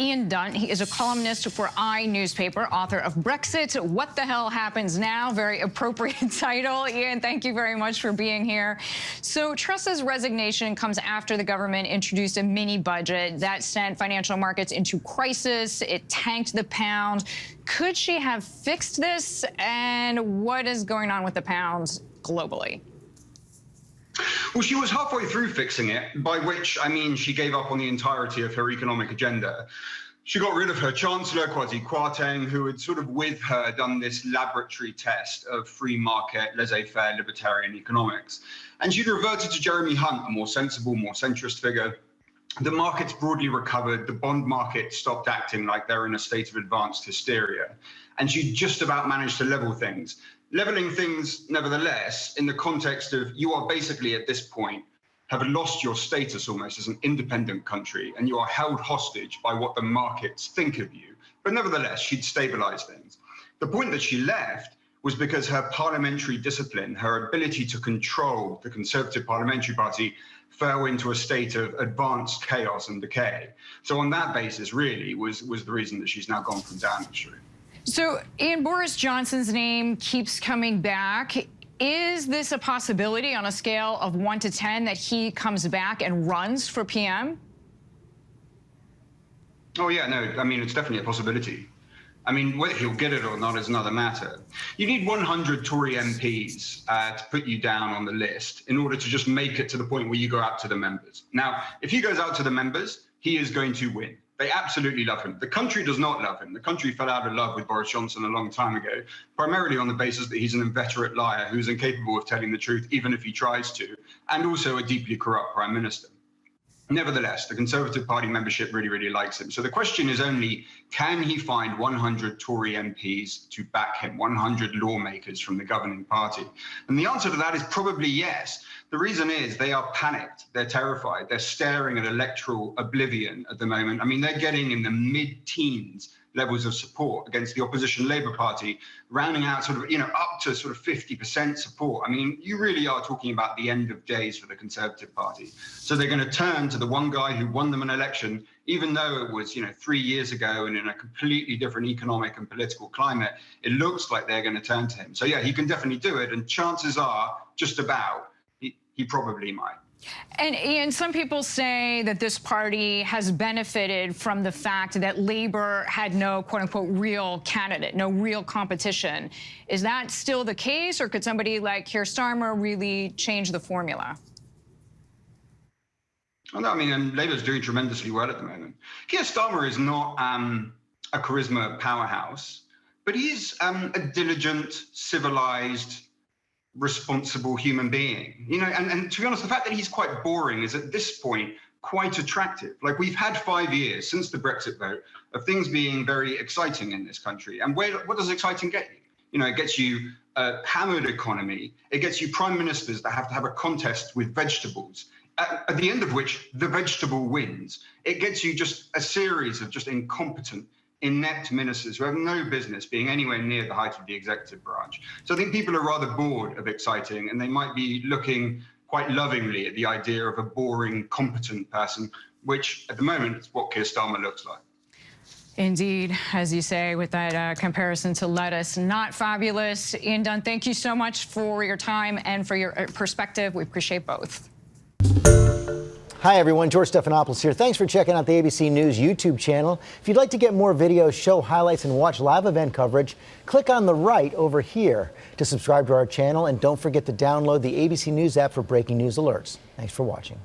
Ian Dunt. He is a columnist for newspaper, author of Brexit, What the Hell Happens Now? Very appropriate title. Ian, thank you very much for being here. So Truss's resignation comes after the government introduced a mini budget that sent financial markets into crisis. It tanked the pound. Could she have fixed this? And what is going on with the pound globally? Well, she was halfway through fixing it, by which I mean she gave up on the entirety of her economic agenda. She got rid of her chancellor, Kwasi Kwarteng, who had sort of with her done this laboratory test of free market, laissez-faire, libertarian economics. And she'd reverted to Jeremy Hunt, a more sensible, more centrist figure. The markets broadly recovered. The bond market stopped acting like they're in a state of advanced hysteria. And she just about managed to level things. Leveling things, nevertheless, in the context of you are basically at this point have lost your status almost as an independent country, and you are held hostage by what the markets think of you. But nevertheless, she'd stabilized things. The point that she left was because her parliamentary discipline, her ability to control the Conservative Parliamentary Party, fell into a state of advanced chaos and decay. So on that basis, really, was the reason that she's now gone from damage through. So, Ian, Boris Johnson's name keeps coming back. Is this a possibility on a scale of 1 to 10 that he comes back and runs for PM? Oh, yeah, no, I mean, it's definitely a possibility. I mean, whether he'll get it or not is another matter. You need 100 Tory MPs to put you down on the list in order to just make it to the point where you go out to the members. Now, if he goes out to the members, he is going to win. They absolutely love him. The country does not love him. The country fell out of love with Boris Johnson a long time ago, primarily on the basis that he's an inveterate liar who's incapable of telling the truth, even if he tries to, and also a deeply corrupt prime minister. Nevertheless, the Conservative Party membership really, really likes him. So the question is only, can he find 100 Tory MPs to back him, 100 lawmakers from the governing party? And the answer to that is probably yes. The reason is they are panicked, they're terrified, they're staring at electoral oblivion at the moment. I mean, they're getting in the mid-teens levels of support against the opposition Labour Party, rounding out sort of, up to sort of 50% support. I mean, you really are talking about the end of days for the Conservative Party. So they're going to turn to the one guy who won them an election, even though it was, 3 years ago and in a completely different economic and political climate. It looks like they're going to turn to him. So yeah, he can definitely do it. And chances are, just about, he probably might. And Ian, some people say that this party has benefited from the fact that Labour had no, quote unquote, real candidate, no real competition. Is that still the case, or could somebody like Keir Starmer really change the formula? Well, no, I mean, and Labour's doing tremendously well at the moment. Keir Starmer is not a charisma powerhouse, but he's a diligent, civilized, responsible human being, and to be honest, the fact that he's quite boring is at this point quite attractive. Like, we've had 5 years since the Brexit vote of things being very exciting in this country. And what does exciting get you? It gets you a hammered economy. It gets you prime ministers that have to have a contest with vegetables, at the end of which the vegetable wins. It gets you just a series of just incompetent, inept ministers who have no business being anywhere near the height of the executive branch. So I think people are rather bored of exciting, and they might be looking quite lovingly at the idea of a boring, competent person, which at the moment is what Keir Starmer looks like. Indeed, as you say, with that comparison to lettuce, not fabulous. Ian Dunt, thank you so much for your time and for your perspective. We appreciate both. Hi, everyone. George Stephanopoulos here. Thanks for checking out the ABC News YouTube channel. If you'd like to get more videos, show highlights, and watch live event coverage, click on the right over here to subscribe to our channel. And don't forget to download the ABC News app for breaking news alerts. Thanks for watching.